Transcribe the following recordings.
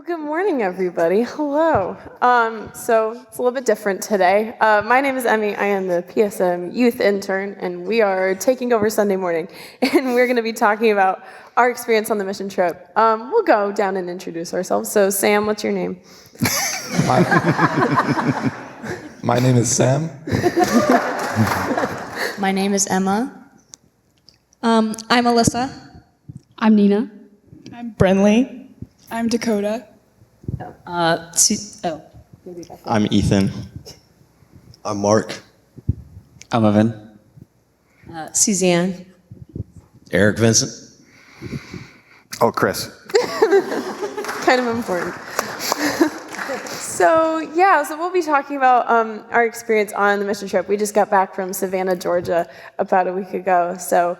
Good morning, everybody. Hello. So it's a little bit different today. My name is Emmy. I am the PSM youth intern, and we are taking over Sunday morning. And we're going to be talking about our experience on the mission trip. We'll go down and introduce ourselves. So, Sam, what's your name? My name is Sam. My name is Emma. I'm Alyssa. I'm Nina. I'm Brenly. I'm Dakota. I'm Ethan. I'm Mark. I'm Evan. Suzanne. Eric Vincent. Oh, Chris. Kind of important. So we'll be talking about our experience on the mission trip. We just got back from Savannah, Georgia about a week ago. So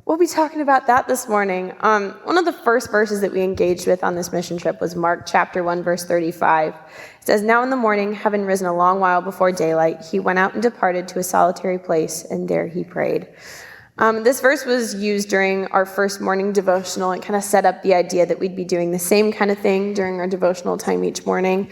we'll be talking about that this morning. One of the first verses that we engaged with on this mission trip was Mark chapter 1, verse 35. It says, "Now in the morning, having risen a long while before daylight, he went out and departed to a solitary place, and there he prayed." This verse was used during our first morning devotional and kind of set up the idea that we'd be doing the same kind of thing during our devotional time each morning.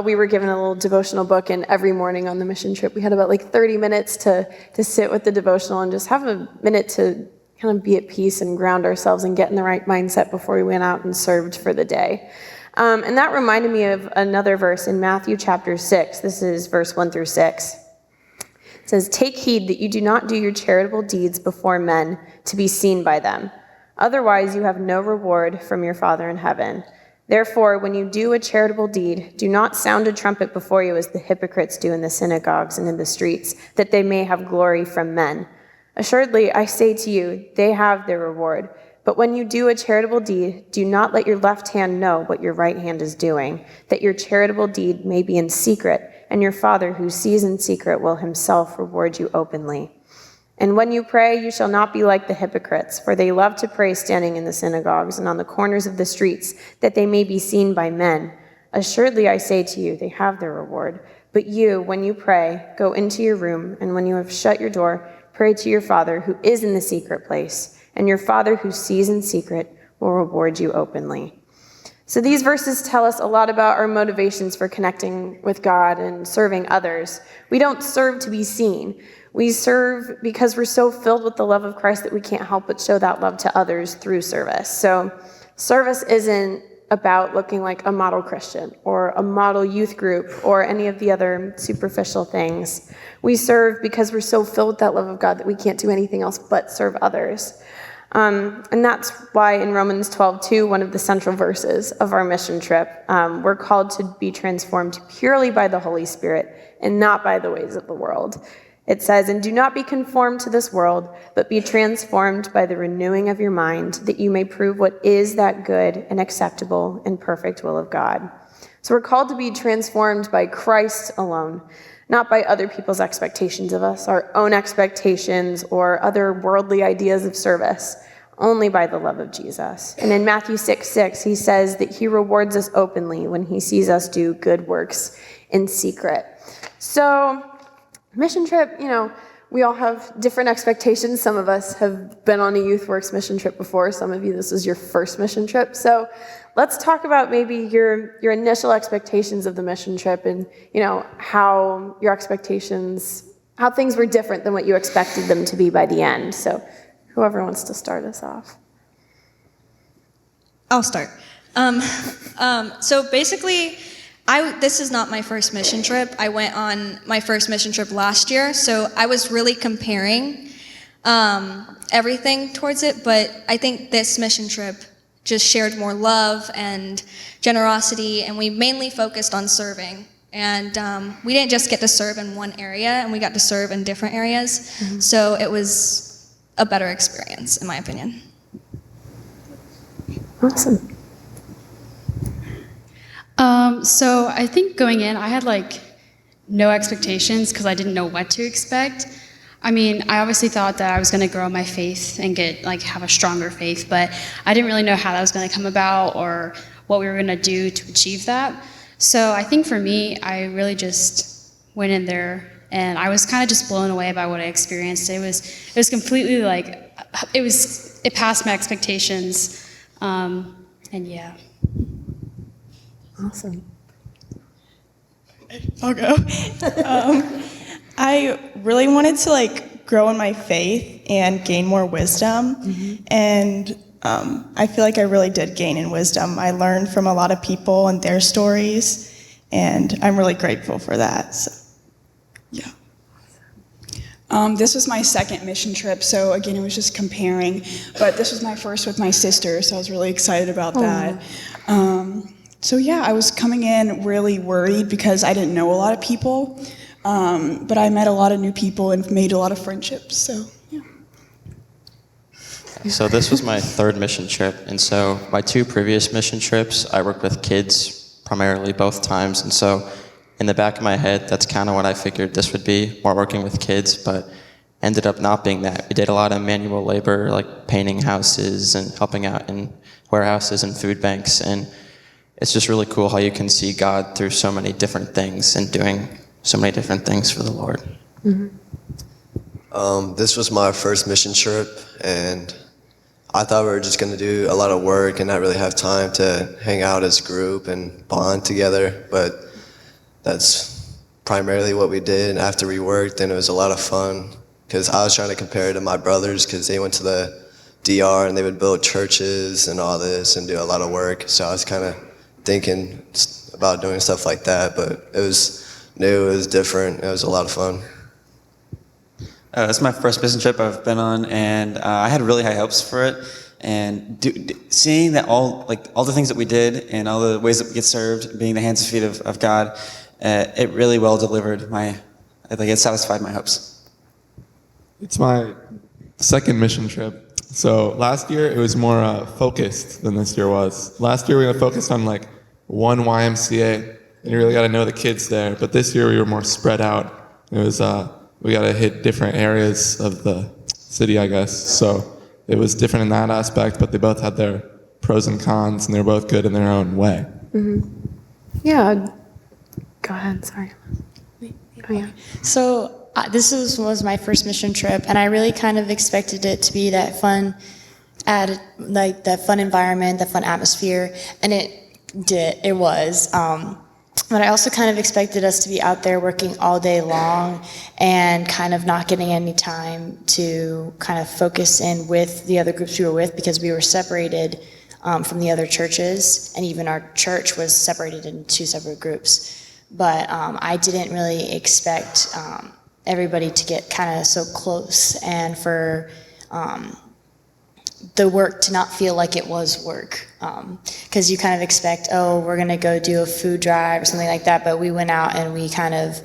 We were given a little devotional book, and every morning on the mission trip, we had about 30 minutes to sit with the devotional and just have a minute to kind of be at peace and ground ourselves and get in the right mindset before we went out and served for the day. And that reminded me of another verse in Matthew chapter 6. This is verse 1 through 6. It says, "Take heed that you do not do your charitable deeds before men to be seen by them. Otherwise you have no reward from your Father in heaven. Therefore, when you do a charitable deed, do not sound a trumpet before you as the hypocrites do in the synagogues and in the streets, that they may have glory from men. Assuredly, I say to you, they have their reward. But when you do a charitable deed, do not let your left hand know what your right hand is doing, that your charitable deed may be in secret, and your Father who sees in secret will himself reward you openly. And when you pray, you shall not be like the hypocrites, for they love to pray standing in the synagogues and on the corners of the streets, that they may be seen by men. Assuredly, I say to you, they have their reward. But you, when you pray, go into your room, and when you have shut your door, pray to your Father who is in the secret place, and your Father who sees in secret will reward you openly." So these verses tell us a lot about our motivations for connecting with God and serving others. We don't serve to be seen. We serve because we're so filled with the love of Christ that we can't help but show that love to others through service. So service isn't about looking like a model Christian or a model youth group or any of the other superficial things. We serve because we're so filled with that love of God that we can't do anything else but serve others. And that's why in Romans 12:2, one of the central verses of our mission trip, we're called to be transformed purely by the Holy Spirit and not by the ways of the world. It says, "And do not be conformed to this world, but be transformed by the renewing of your mind, that you may prove what is that good and acceptable and perfect will of God." So we're called to be transformed by Christ alone, not by other people's expectations of us, our own expectations, or other worldly ideas of service, only by the love of Jesus. And in Matthew 6:6, he says that he rewards us openly when he sees us do good works in secret. So, mission trip, we all have different expectations. Some of us have been on a Youth Works mission trip before. Some of you, this is your first mission trip. So let's talk about maybe your initial expectations of the mission trip and, how your expectations, how things were different than what you expected them to be by the end. So whoever wants to start us off. I'll start. So basically, this is not my first mission trip. I went on my first mission trip last year, so I was really comparing everything towards it, but I think this mission trip just shared more love and generosity, and we mainly focused on serving. And we didn't just get to serve in one area, and we got to serve in different areas, so it was a better experience, in my opinion. Awesome. So I think going in, I had no expectations because I didn't know what to expect. I mean, I obviously thought that I was going to grow my faith and have a stronger faith, but I didn't really know how that was going to come about or what we were going to do to achieve that. So I think for me, I really just went in there and I was kind of just blown away by what I experienced. It was completely it passed my expectations, and yeah. Awesome. I'll go. I really wanted to grow in my faith and gain more wisdom, and I feel like I really did gain in wisdom. I learned from a lot of people and their stories, and I'm really grateful for that. So, yeah. This was my second mission trip, so again, it was just comparing, but this was my first with my sister, so I was really excited about that. So yeah, I was coming in really worried because I didn't know a lot of people, but I met a lot of new people and made a lot of friendships, so yeah. So this was my third mission trip, and so my 2 previous mission trips, I worked with kids primarily both times, and so in the back of my head, that's kind of what I figured this would be, more working with kids, but ended up not being that. We did a lot of manual labor, like painting houses and helping out in warehouses and food banks, and it's just really cool how you can see God through so many different things and doing so many different things for the Lord. This was my first mission trip, and I thought we were just going to do a lot of work and not really have time to hang out as a group and bond together, but that's primarily what we did after we worked, and it was a lot of fun because I was trying to compare it to my brothers because they went to the DR and they would build churches and all this and do a lot of work, so I was kind of thinking about doing stuff like that, but it was new, it was different, it was a lot of fun. This is my first mission trip I've been on, and I had really high hopes for it. And seeing that all the things that we did and all the ways that we get served, being the hands and feet of God, it really well delivered it satisfied my hopes. It's my second mission trip. So last year it was more focused than this year was. Last year we were focused on one YMCA, and you really got to know the kids there. But this year we were more spread out. It was we got to hit different areas of the city, I guess. So it was different in that aspect, but they both had their pros and cons, and they're both good in their own way. Yeah. Go ahead. Sorry. Oh, yeah. So this was my first mission trip, and I really kind of expected it to be that fun, that fun environment, that fun atmosphere, and it was. But I also kind of expected us to be out there working all day long and kind of not getting any time to kind of focus in with the other groups we were with because we were separated from the other churches, and even our church was separated into 2 separate groups. But I didn't really expect everybody to get kind of so close and for the work to not feel like it was work. Because you kind of expect, we're going to go do a food drive or something like that, but we went out and we kind of,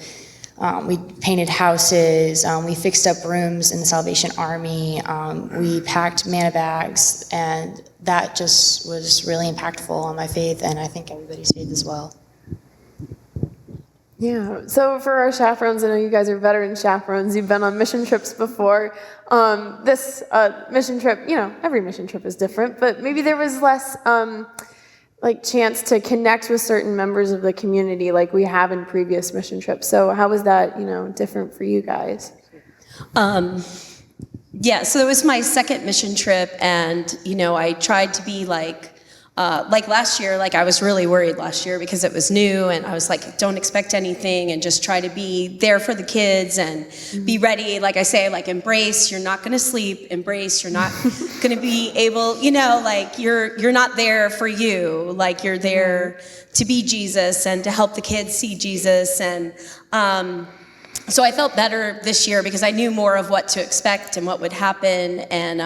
we painted houses, we fixed up rooms in the Salvation Army, we packed manna bags, and that just was really impactful on my faith, and I think everybody's faith as well. Yeah, so for our chaperones, I know you guys are veteran chaperones, you've been on mission trips before. This mission trip, every mission trip is different, but maybe there was less chance to connect with certain members of the community like we have in previous mission trips. So how was that, different for you guys? Yeah, so it was my second mission trip, and, I tried to be like last year, I was really worried last year because it was new, and I was like, don't expect anything, and just try to be there for the kids and be ready. Like I say, embrace, you're not gonna sleep, embrace, you're not gonna be able, you're not there for you, you're there to be Jesus and to help the kids see Jesus. And so I felt better this year because I knew more of what to expect and what would happen. And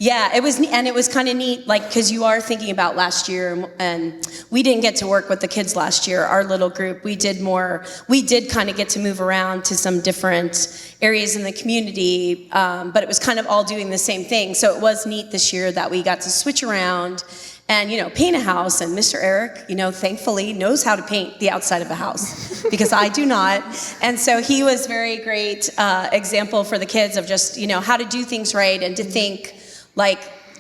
yeah, it was kind of neat, because you are thinking about last year, and we didn't get to work with the kids last year, our little group. We did kind of get to move around to some different areas in the community, but it was kind of all doing the same thing. So it was neat this year that we got to switch around and, paint a house. And Mr. Eric, thankfully knows how to paint the outside of a house because I do not. And so he was very great example for the kids of just, how to do things right and to think,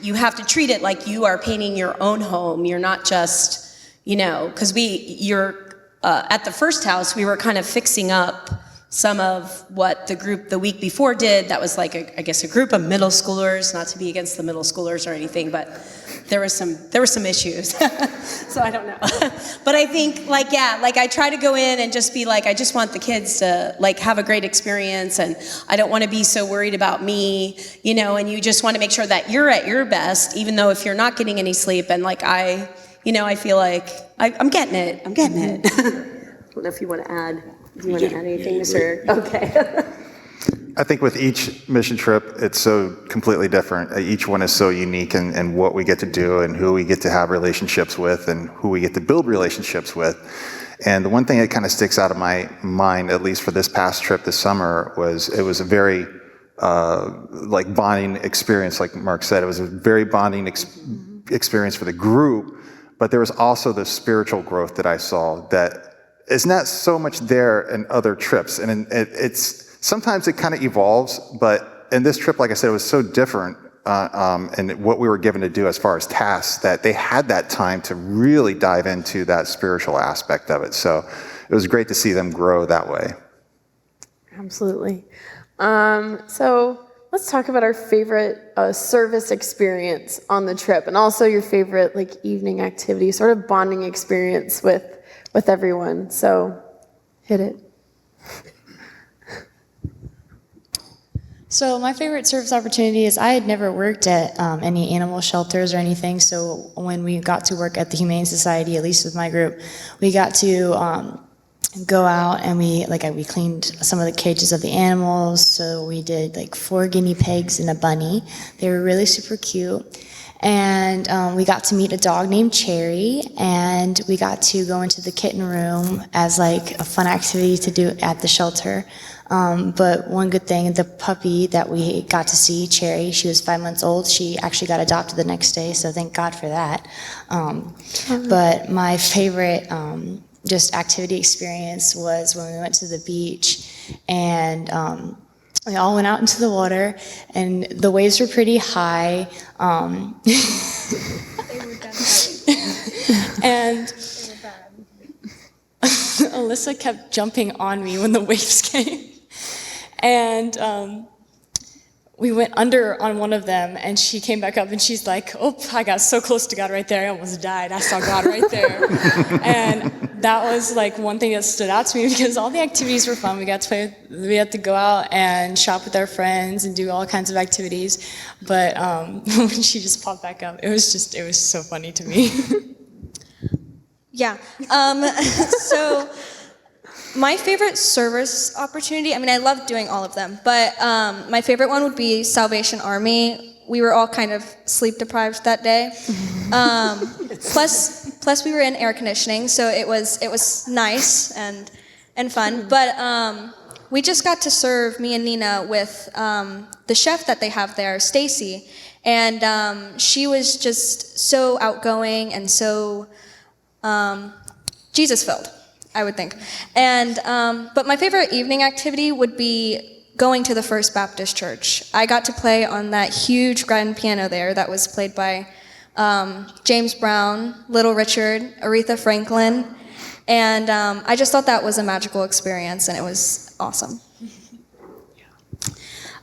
you have to treat it like you are painting your own home. You're not just, because at the first house, we were kind of fixing up some of what the group the week before did. That was I guess a group of middle schoolers, not to be against the middle schoolers or anything, but there were some issues. So I don't know. But I think like I try to go in and just be like, I just want the kids to like have a great experience, and I don't want to be so worried about me, and you just want to make sure that you're at your best, even though if you're not getting any sleep, and like I feel like I'm getting it. I don't know if you want to add. Do you want to add anything, Mr.? Okay. I think with each mission trip, it's so completely different. Each one is so unique in what we get to do and who we get to have relationships with and who we get to build relationships with. And the one thing that kind of sticks out of my mind, at least for this past trip this summer, was it was a very like bonding experience. Like Mark said, it was a very bonding experience for the group, but there was also the spiritual growth that I saw that is not so much there in other trips. And it's sometimes it kind of evolves, but in this trip, like I said, it was so different in what we were given to do as far as tasks that they had that time to really dive into that spiritual aspect of it. So it was great to see them grow that way. Absolutely. So let's talk about our favorite service experience on the trip, and also your favorite like evening activity, sort of bonding experience with everyone. So hit it. So my favorite service opportunity is I had never worked at any animal shelters or anything. So when we got to work at the Humane Society, at least with my group, we got to go out and we cleaned some of the cages of the animals. So we did like 4 guinea pigs and a bunny. They were really super cute. And we got to meet a dog named Cherry, and we got to go into the kitten room as like a fun activity to do at the shelter. But one good thing, the puppy that we got to see, Cherry, she was 5 months old. She actually got adopted the next day, so thank God for that. But my favorite just activity experience was when we went to the beach, and we all went out into the water, and the waves were pretty high. They were definitely. And Alyssa kept jumping on me when the waves came. And we went under on one of them, and she came back up, and she's like, oh, I got so close to God right there, I almost died. I saw God right there. And that was like one thing that stood out to me, because all the activities were fun. We had to go out and shop with our friends and do all kinds of activities. But when she just popped back up, it was so funny to me. Yeah. So my favorite service opportunity, I love doing all of them, but my favorite one would be Salvation Army. We were all kind of sleep deprived that day. Plus we were in air conditioning, so it was nice and fun. But we just got to serve, me and Nina, with the chef that they have there, Stacy, and she was just so outgoing and so Jesus-filled, I would think. And but my favorite evening activity would be going to the First Baptist Church. I got to play on that huge grand piano there that was played by James Brown, Little Richard, Aretha Franklin, and I just thought that was a magical experience, and it was awesome.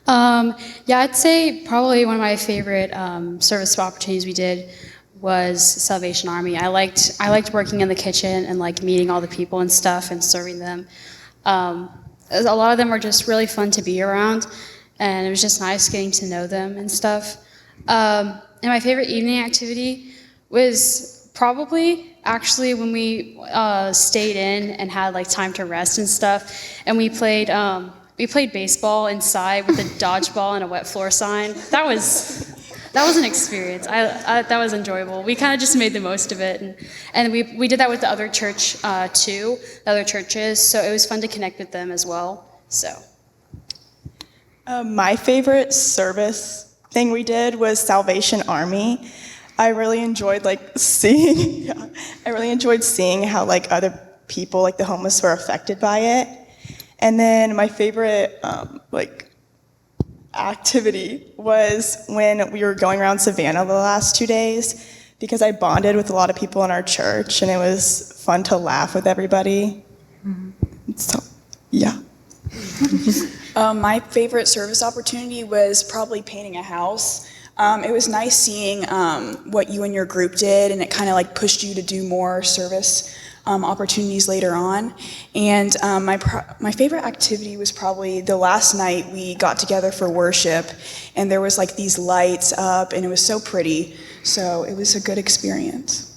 Yeah, I'd say probably one of my favorite service opportunities we did was Salvation Army. I liked working in the kitchen and like meeting all the people and stuff and serving them. A lot of them were just really fun to be around, and it was just nice getting to know them and stuff. And my favorite evening activity was probably actually when we stayed in and had like time to rest and stuff, and we played baseball inside with a dodgeball and a wet floor sign. That was an experience. That was enjoyable. We kind of just made the most of it, and we did that with the other church too, the other churches. So it was fun to connect with them as well. So, my favorite service thing we did was Salvation Army. I really enjoyed seeing how like other people, like the homeless, were affected by it. And then my favorite activity was when we were going around Savannah the last 2 days, because I bonded with a lot of people in our church, and it was fun to laugh with everybody. So, yeah. My favorite service opportunity was probably painting a house. It was nice seeing what you and your group did, and it kind of like pushed you to do more service opportunities later on. And my favorite activity was probably the last night we got together for worship, and there was like these lights up, and it was so pretty. So it was a good experience.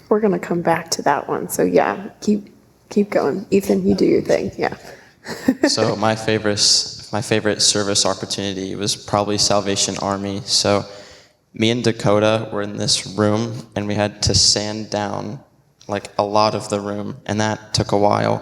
We're gonna come back to that one. So yeah, keep going. Ethan, you do your thing. Yeah. So my favorite service opportunity was probably Salvation Army. So me and Dakota were in this room, and we had to sand down like a lot of the room, and that took a while.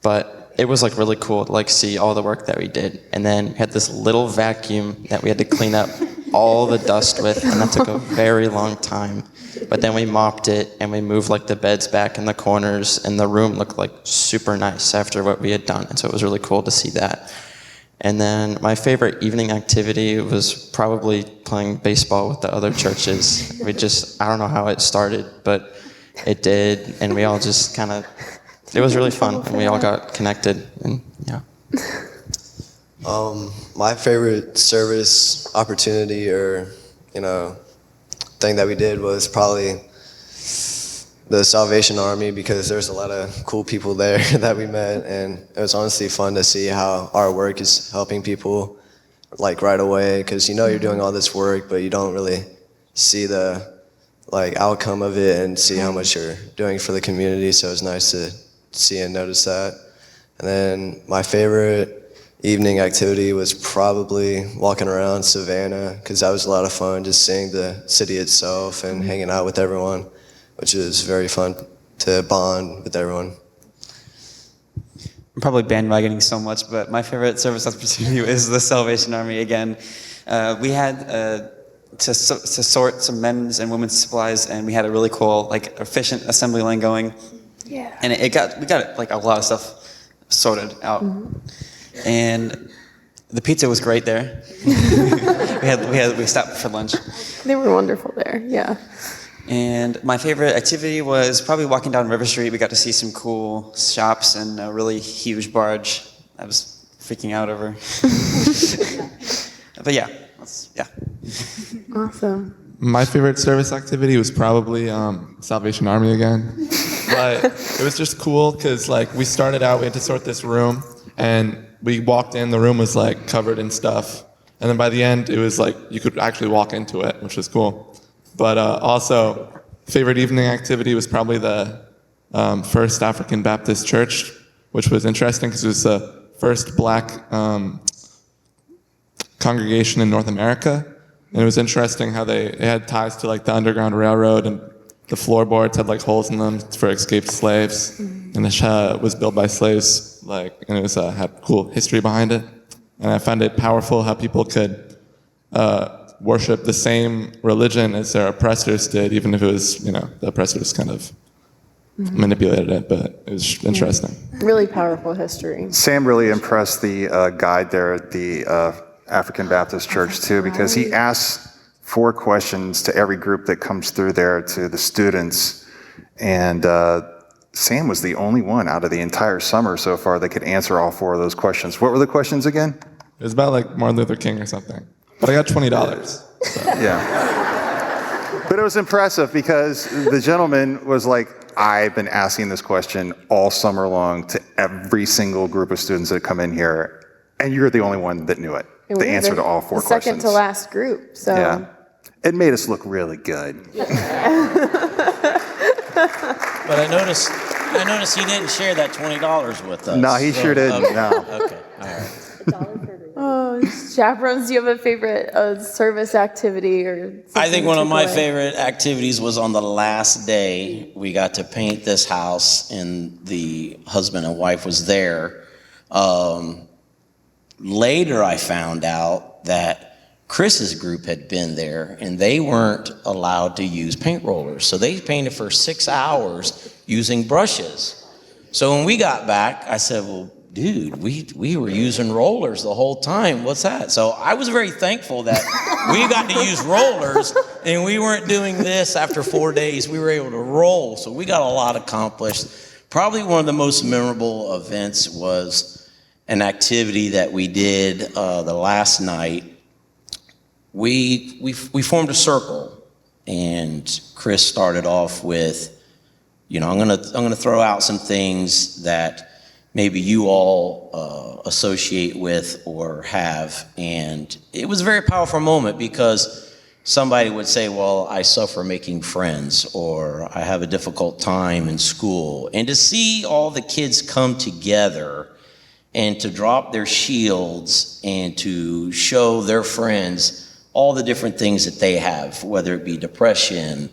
But it was like really cool to like see all the work that we did. And then we had this little vacuum that we had to clean up all the dust with, and that took a very long time. But then we mopped it, and we moved like the beds back in the corners, and the room looked like super nice after what we had done. And so it was really cool to see that. And then my favorite evening activity was probably playing baseball with the other churches. I don't know how it started, but it did. And we all just it was really fun, and we all got connected, and yeah. My favorite service opportunity or, thing that we did was probably the Salvation Army, because there's a lot of cool people there that we met, and it was honestly fun to see how our work is helping people like right away, because you're doing all this work, but you don't really see the like outcome of it and see how much you're doing for the community. So it's nice to see and notice that. And then my favorite evening activity was probably walking around Savannah, because that was a lot of fun, just seeing the city itself and hanging out with everyone, which was very fun to bond with everyone. I'm probably bandwagoning so much, but my favorite service opportunity is the Salvation Army again. We had to sort some men's and women's supplies, and we had a really cool, efficient assembly line going. Yeah. And we got like a lot of stuff sorted out. Mm-hmm. And the pizza was great there. we stopped for lunch. They were wonderful there, yeah. And my favorite activity was probably walking down River Street. We got to see some cool shops and a really huge barge. I was freaking out over. But yeah. Awesome. My favorite service activity was probably Salvation Army again. But it was just cool because we started out, we had to sort this room, and we walked in, the room was covered in stuff. And then by the end, it was you could actually walk into it, which was cool. But also, favorite evening activity was probably the First African Baptist Church, which was interesting because it was the first black congregation in North America. And it was interesting how they had ties to the Underground Railroad, and the floorboards had holes in them for escaped slaves. And it was built by slaves, and it was had cool history behind it. And I found it powerful how people could worship the same religion as their oppressors did, even if it was, the oppressors kind of manipulated it, but it was interesting. Really powerful history. Sam really impressed the guide there at the African Baptist Church too, because he asks 4 questions to every group that comes through there to the students, and Sam was the only one out of the entire summer so far that could answer all 4 of those questions. What were the questions again? It was about Martin Luther King or something. But I got $20. So. Yeah. But it was impressive because the gentleman was I've been asking this question all summer long to every single group of students that come in here, and you're the only one that knew it. The answer to all 4 questions. Second to last group. So. Yeah. It made us look really good. But I noticed he didn't share that $20 with us. No, he sure didn't. Okay. No. Okay. All right. Oh, chaperones, do you have a favorite service activity or? I think one of my favorite activities was on the last day. We got to paint this house, and the husband and wife was there. Later, I found out that Chris's group had been there, and they weren't allowed to use paint rollers. So they painted for 6 hours using brushes. So when we got back, I said, well, dude, we were using rollers the whole time. What's that? So I was very thankful that we got to use rollers, and we weren't doing this after 4 days. We were able to roll, so we got a lot accomplished. Probably one of the most memorable events was an activity that we did the last night. we formed a circle, and Chris started off with, I'm gonna throw out some things that maybe you all associate with or have, and it was a very powerful moment because somebody would say, well, I suffer making friends, or I have a difficult time in school, and to see all the kids come together and to drop their shields and to show their friends all the different things that they have, whether it be depression,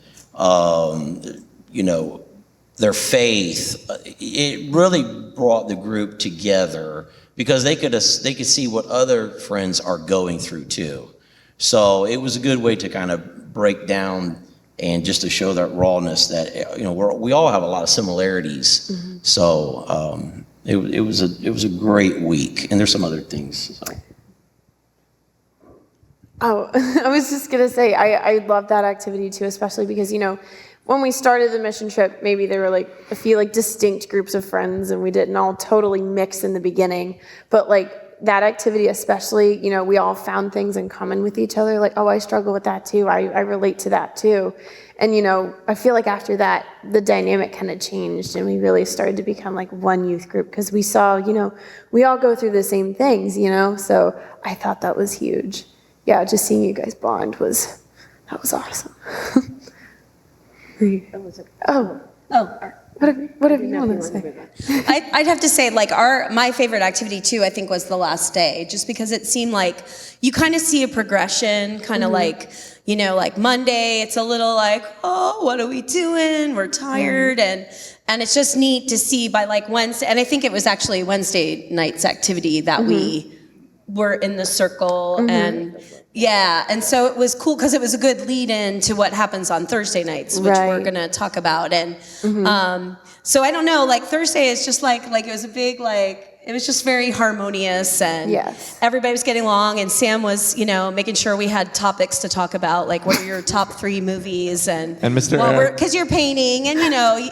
their faith, it really brought the group together because they could see what other friends are going through too. So it was a good way to kind of break down and just to show that rawness that we all have a lot of similarities. Mm-hmm. So it was a great week, and there's some other things. So. Oh, I was just gonna say I love that activity too, especially because when we started the mission trip, maybe there were like a few like distinct groups of friends, and we didn't all totally mix in the beginning. But like that activity, especially, we all found things in common with each other. Like, oh, I struggle with that too. I relate to that too. And I feel like after that, the dynamic kind of changed, and we really started to become like one youth group because we saw, we all go through the same things, So I thought that was huge. Yeah, just seeing you guys bond was awesome. Whatever you want to say. I'd have to say, like, my favorite activity too, I think, was the last day, just because it seemed like you kind of see a progression, kind of like, like Monday, it's a little like, oh, what are we doing? We're tired, and it's just neat to see by like Wednesday, and I think it was actually Wednesday night's activity that we were in the circle, and and so it was cool because it was a good lead in to what happens on Thursday nights, which we're gonna talk about. And so I don't know, like Thursday is just like it was a big it was just very harmonious, and everybody was getting along, and Sam was making sure we had topics to talk about, like what are your top 3 movies, and Mr. Eric, because you're painting, and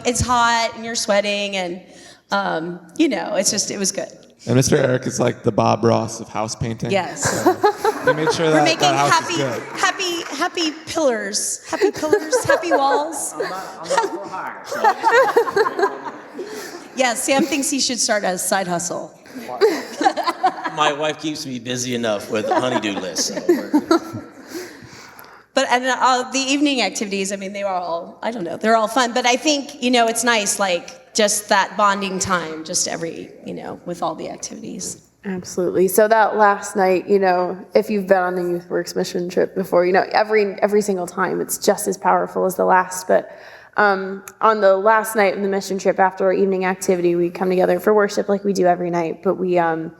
it's hot and you're sweating, and it was good. And Mr. Eric is like the Bob Ross of house painting. Yes. So he made sure that we're making that house is good. happy pillars, happy walls. I'm not for hire. Yeah, Sam thinks he should start a side hustle. My wife keeps me busy enough with a honey-do list. So But the evening activities, I mean, they were all, I don't know, they're all fun. But I think, it's nice, like, just that bonding time, just with all the activities. Absolutely. So that last night, if you've been on the YouthWorks mission trip before, every single time it's just as powerful as the last. But on the last night of the mission trip, after our evening activity, we come together for worship like we do every night. But we have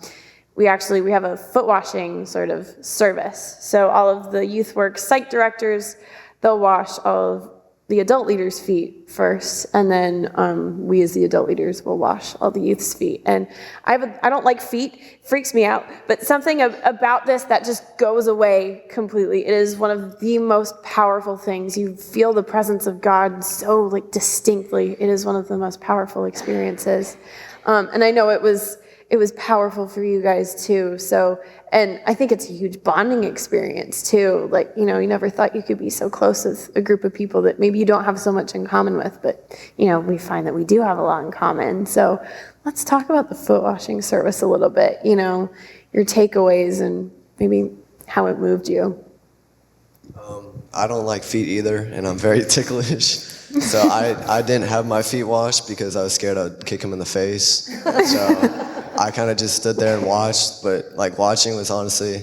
a foot washing sort of service. So all of the YouthWorks site directors, they'll wash all of the adult leaders' feet first, and then we as the adult leaders will wash all the youth's feet. And I don't like feet, it freaks me out, but something about this that just goes away completely. It is one of the most powerful things. You feel the presence of God so distinctly. It is one of the most powerful experiences. And I know it was powerful for you guys too. So, and I think it's a huge bonding experience too. You never thought you could be so close with a group of people that maybe you don't have so much in common with, but we find that we do have a lot in common. So let's talk about the foot washing service a little bit, your takeaways and maybe how it moved you. I don't like feet either, and I'm very ticklish. So I didn't have my feet washed because I was scared I'd kick him in the face. So I kind of just stood there and watched, but watching was honestly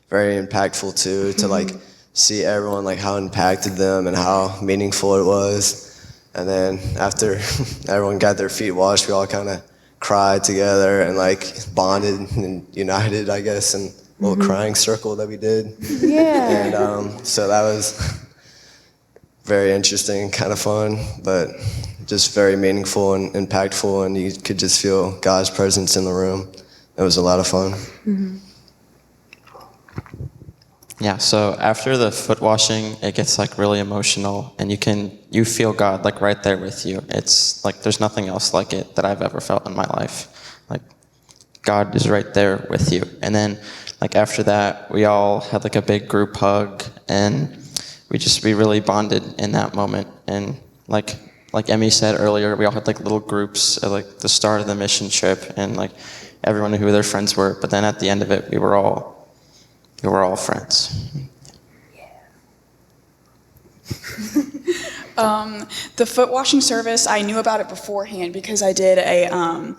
very impactful too, to see everyone, how it impacted them and how meaningful it was. And then after everyone got their feet washed, we all kind of cried together and bonded and united, I guess, in a little crying circle that we did. Yeah. And so that was very interesting, kind of fun, but just very meaningful and impactful, and you could just feel God's presence in the room. It was a lot of fun. Mm-hmm. Yeah, so after the foot washing, it gets really emotional, and you feel God right there with you. It's there's nothing else like it that I've ever felt in my life. God is right there with you. And then like after that, we all had like a big group hug, and we really bonded in that moment. And like Emmy said earlier, we all had like little groups at like the start of the mission trip, and like everyone knew who their friends were. But then at the end of it, we were all friends. The foot washing service, I knew about it beforehand because I did a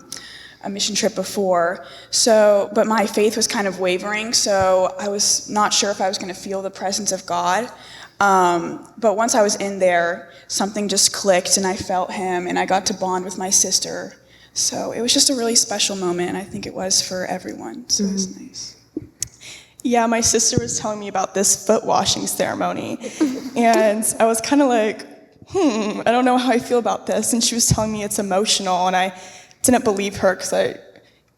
mission trip before. So, but my faith was kind of wavering, so I was not sure if I was going to feel the presence of God. But once I was in there, something just clicked, and I felt Him, and I got to bond with my sister. So it was just a really special moment, and I think it was for everyone. So it was nice. Yeah, my sister was telling me about this foot washing ceremony, and I was kind of like, I don't know how I feel about this. And she was telling me it's emotional, and I didn't believe her because I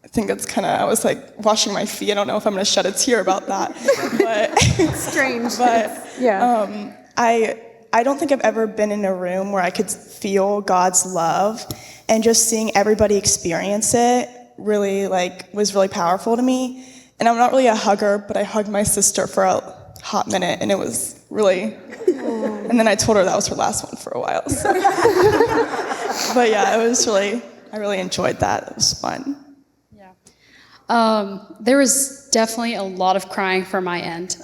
think it's kind of, I was like washing my feet. I don't know if I'm going to shed a tear about that. But Strange. But yeah. I don't think I've ever been in a room where I could feel God's love, and just seeing everybody experience it really was really powerful to me. And I'm not really a hugger, but I hugged my sister for a hot minute, and it was really, and then I told her that was her last one for a while. So. But yeah, I really enjoyed that. It was fun. There was definitely a lot of crying from my end.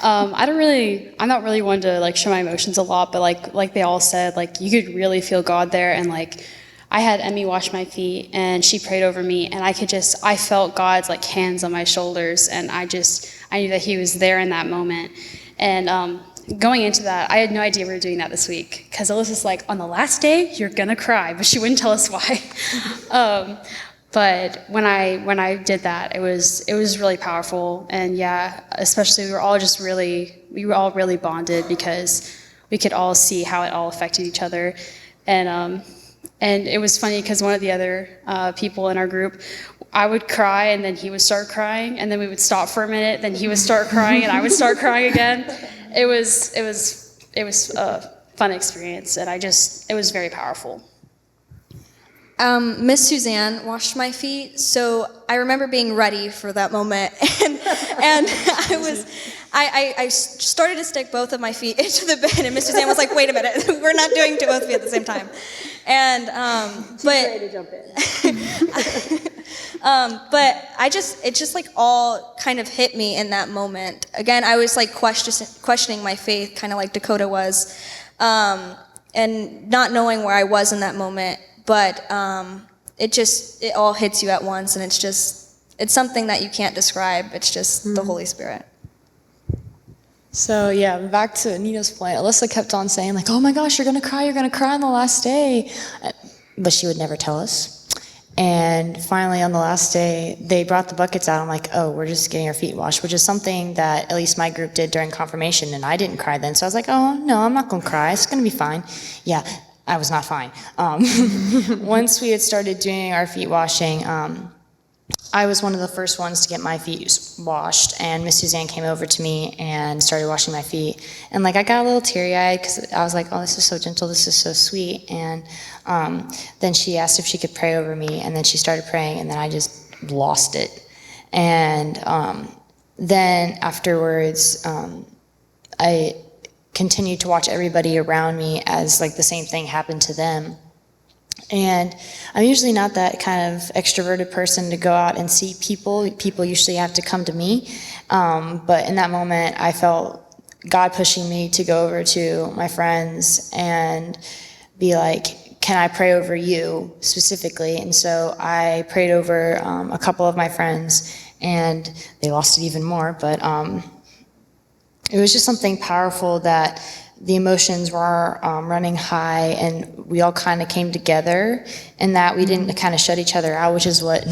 I'm not really one to like show my emotions a lot, but like they all said, like you could really feel God there. And like I had Emmy wash my feet, and she prayed over me, and I felt God's like hands on my shoulders, and I knew that He was there in that moment. And going into that, I had no idea we were doing that this week, because Alyssa's like, on the last day, you're gonna cry, but she wouldn't tell us why. But when I did that, it was really powerful, and yeah, especially we were all really bonded because we could all see how it all affected each other, and it was funny because one of the other people in our group, I would cry and then he would start crying, and then we would stop for a minute, then he would start crying and I would start crying again. It was a fun experience, and it was very powerful. Miss Suzanne washed my feet, so I remember being ready for that moment, and I started to stick both of my feet into the bed, and Miss Suzanne was like, "Wait a minute, we're not doing both feet at the same time," and but ready to jump in. but it just like all kind of hit me in that moment. Again, I was like questioning my faith, kind of like Dakota was, and not knowing where I was in that moment. But it all hits you at once, and it's something that you can't describe. It's just the Holy Spirit. So yeah, back to Nina's point, Alyssa kept on saying like, oh my gosh, you're gonna cry on the last day. But she would never tell us. And finally on the last day, they brought the buckets out. I'm like, oh, we're just getting our feet washed, which is something that at least my group did during confirmation, and I didn't cry then. So I was like, oh no, I'm not gonna cry, it's gonna be fine. Yeah, I was not fine. Once we had started doing our feet washing, I was one of the first ones to get my feet washed, and Miss Suzanne came over to me and started washing my feet. And like I got a little teary-eyed because I was like, oh, this is so gentle, this is so sweet. And then she asked if she could pray over me, and then she started praying, and then I just lost it. And then afterwards, I continued to watch everybody around me as like the same thing happened to them. And I'm usually not that kind of extroverted person to go out and see people. People usually have to come to me. But in that moment, I felt God pushing me to go over to my friends and be like, can I pray over you specifically? And so I prayed over a couple of my friends, and they lost it even more. But it was just something powerful that the emotions were running high, and we all kind of came together, and that we didn't kind of shut each other out, which is what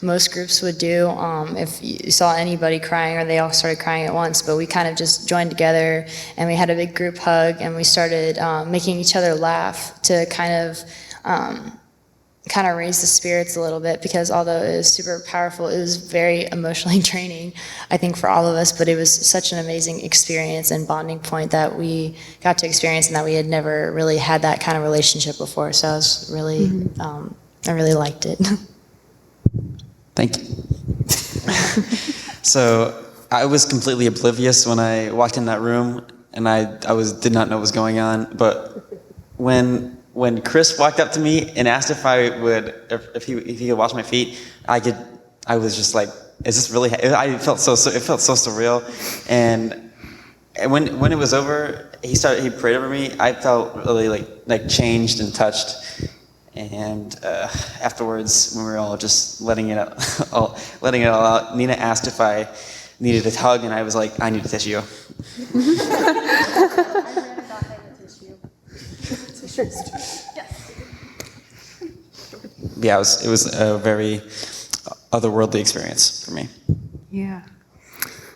most groups would do if you saw anybody crying or they all started crying at once. But we kind of just joined together, and we had a big group hug, and we started making each other laugh to kind of raise the spirits a little bit, because although it was super powerful, it was very emotionally draining, I think, for all of us. But it was such an amazing experience and bonding point that we got to experience, and that we had never really had that kind of relationship before. So I was really, I really liked it. Thank you. So I was completely oblivious when I walked in that room, and I did not know what was going on. But when Chris walked up to me and asked if he could wash my feet, I was just like, is this really? It felt so surreal, and when it was over, he prayed over me. I felt really like changed and touched. And afterwards, when we were all just letting it all out, Nina asked if I needed a hug, and I was like, I need a tissue. Yeah, it was a very otherworldly experience for me. Yeah.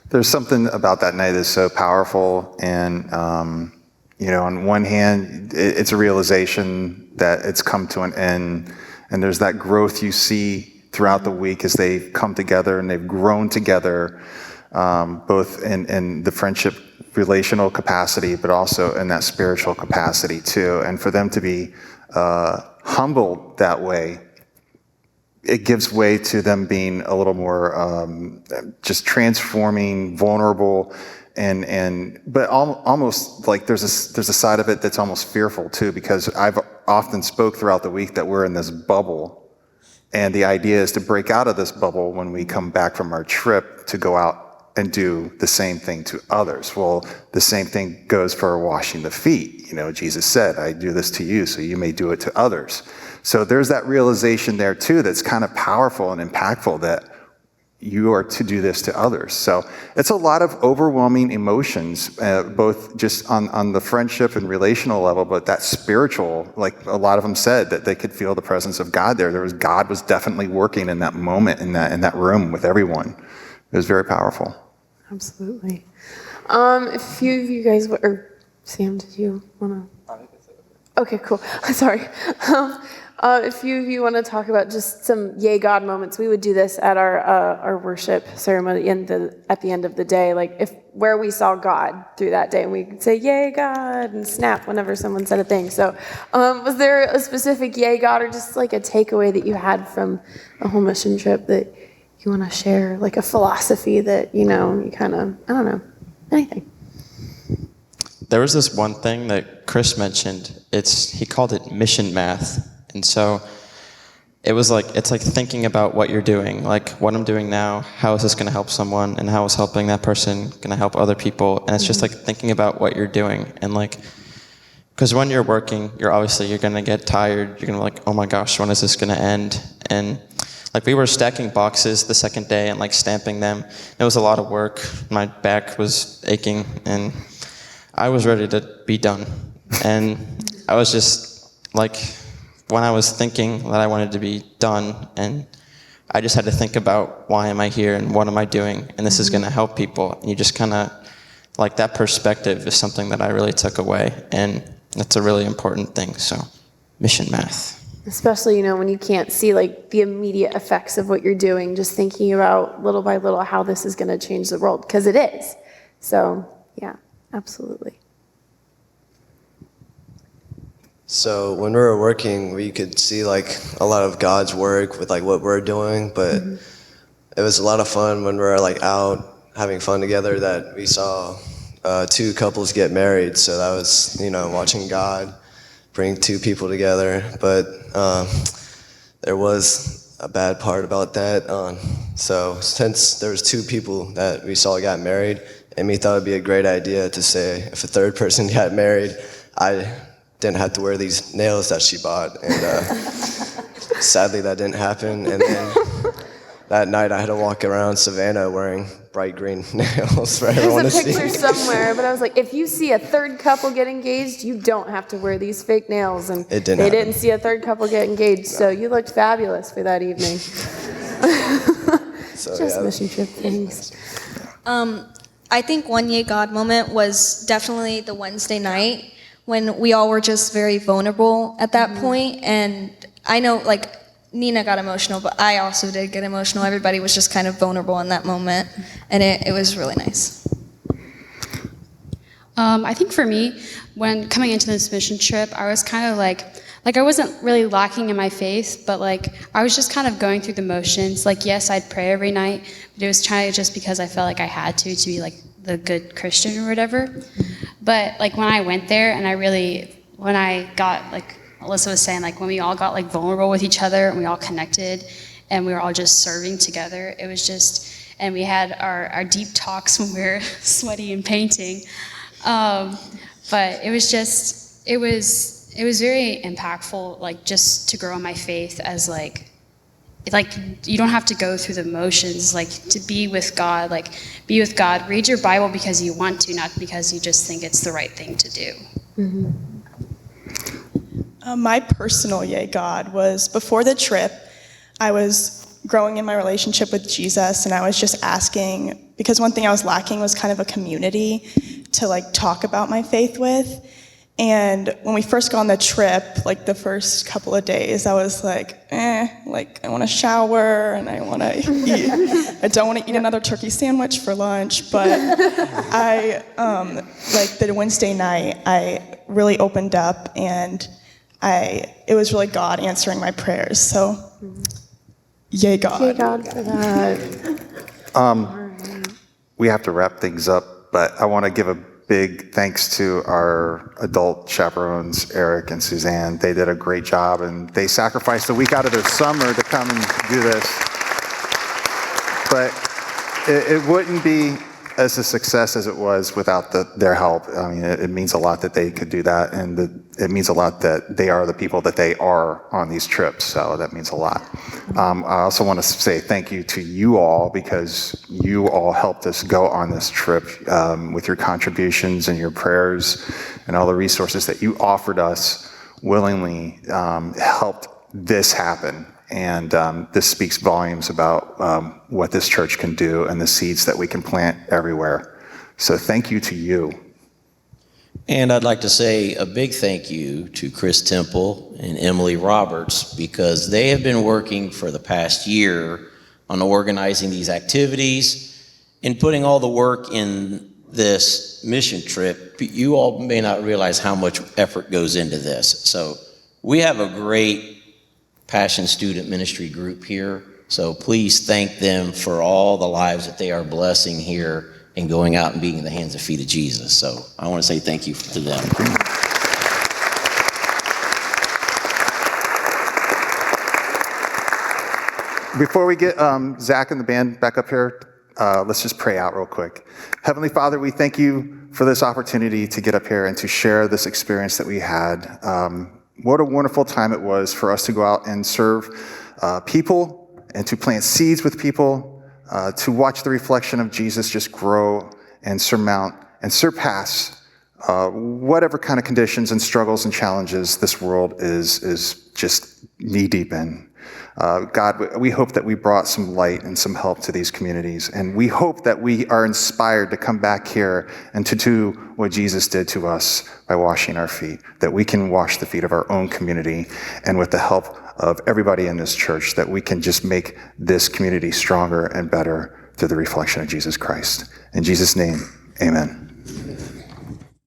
There's something about that night that's so powerful, and on one hand, it's a realization that it's come to an end, and there's that growth you see throughout the week as they come together and they've grown together, both in the friendship relational capacity, but also in that spiritual capacity too. And for them to be humbled that way, it gives way to them being a little more just transforming, vulnerable, but almost like there's a side of it that's almost fearful too, because I've often spoke throughout the week that we're in this bubble, and the idea is to break out of this bubble when we come back from our trip to go out and do the same thing to others. Well, the same thing goes for washing the feet. Jesus said, I do this to you so you may do it to others. So there's that realization there too that's kind of powerful and impactful, that you are to do this to others. So it's a lot of overwhelming emotions, both just on the friendship and relational level, but that spiritual, like a lot of them said, that they could feel the presence of God there. God was definitely working in that moment, in that room with everyone. It was very powerful. Absolutely. If a few of you guys, or Sam, did you want to? Okay, cool. Sorry. If few of you want to talk about just some yay God moments, we would do this at our worship ceremony at the end of the day, like where we saw God through that day, and we could say yay God and snap whenever someone said a thing. So was there a specific yay God, or just like a takeaway that you had from the whole mission trip that you want to share, like a philosophy that you kind of, I don't know, anything? There was this one thing that Chris mentioned. He called it mission math. And so it's like thinking about what you're doing, like what I'm doing now, how is this going to help someone, and how is helping that person going to help other people? And it's just like thinking about what you're doing. And because when you're working, you're going to get tired. You're going to be like, oh my gosh, when is this going to end? And we were stacking boxes the second day and stamping them. It was a lot of work. My back was aching, and I was ready to be done. And I was just when I was thinking that I wanted to be done, and I just had to think about why am I here and what am I doing, and this is going to help people. And you just kind of, that perspective is something that I really took away, and that's a really important thing. So, mission math. Especially, when you can't see the immediate effects of what you're doing, just thinking about little by little how this is going to change the world, because it is. So, yeah, absolutely. So when we were working, we could see a lot of God's work with what we're doing, but it was a lot of fun when we were out having fun together that we saw two couples get married. So that was watching God bring two people together. But there was a bad part about that. So since there was two people that we saw got married, Emmy thought it'd be a great idea to say if a third person got married, I didn't have to wear these nails that she bought, and sadly that didn't happen. And then that night I had to walk around Savannah wearing bright green nails for everyone to see. There's a picture somewhere, but I was like, if you see a third couple get engaged, you don't have to wear these fake nails. And they didn't see a third couple get engaged, so you looked fabulous for that evening. Mission trip things. I think one yay God moment was definitely the Wednesday night, when we all were just very vulnerable at that point. And I know Nina got emotional, but I also did get emotional. Everybody was just kind of vulnerable in that moment, and it was really nice. I think for me, when coming into this mission trip, I was kind of like like I wasn't really lacking in my faith, but like I was just kind of going through the motions. Like, yes, I'd pray every night, but it was trying to just because I felt like I had to be like the good Christian or whatever. But like when I went there and when I got, like Alyssa was saying, like when we all got like vulnerable with each other and we all connected and we were all just serving together, it was just, and we had our deep talks when we were sweaty and painting. But it was just, it was very impactful, like just to grow in my faith as like you don't have to go through the motions, like to be with God, read your Bible because you want to, not because you just think it's the right thing to do. Mm-hmm. My personal yay God was before the trip, I was growing in my relationship with Jesus, and I was just asking, because one thing I was lacking was kind of a community to like talk about my faith with. And when we first got on the trip, like the first couple of days, I was like, like I want to shower and I want to eat. I don't want to eat another turkey sandwich for lunch, but I, like the Wednesday night, I really opened up, and it was really God answering my prayers. So, yay God. Yay God for that. We have to wrap things up, but I want to give a big thanks to our adult chaperones, Eric and Suzanne. They did a great job, and they sacrificed a week out of their summer to come and do this. But it wouldn't be as a success as it was without their help. I mean, it means a lot that they could do that, and it means a lot that they are the people that they are on these trips, so that means a lot. I also want to say thank you to you all, because you all helped us go on this trip with your contributions and your prayers and all the resources that you offered us willingly helped this happen. And this speaks volumes about what this church can do and the seeds that we can plant everywhere. So thank you to you. And I'd like to say a big thank you to Chris Temple and Emily Roberts, because they have been working for the past year on organizing these activities and putting all the work in this mission trip. You all may not realize how much effort goes into this. So we have a great Passion Student Ministry group here. So please thank them for all the lives that they are blessing here and going out and being in the hands and feet of Jesus. So I want to say thank you to them. Before we get Zach and the band back up here, let's just pray out real quick. Heavenly Father, we thank you for this opportunity to get up here and to share this experience that we had. What a wonderful time it was for us to go out and serve people and to plant seeds with people, to watch the reflection of Jesus just grow and surmount and surpass whatever kind of conditions and struggles and challenges this world is just knee-deep in. God, we hope that we brought some light and some help to these communities, and we hope that we are inspired to come back here and to do what Jesus did to us by washing our feet, that we can wash the feet of our own community, and with the help of everybody in this church, that we can just make this community stronger and better through the reflection of Jesus Christ. In Jesus' name, amen.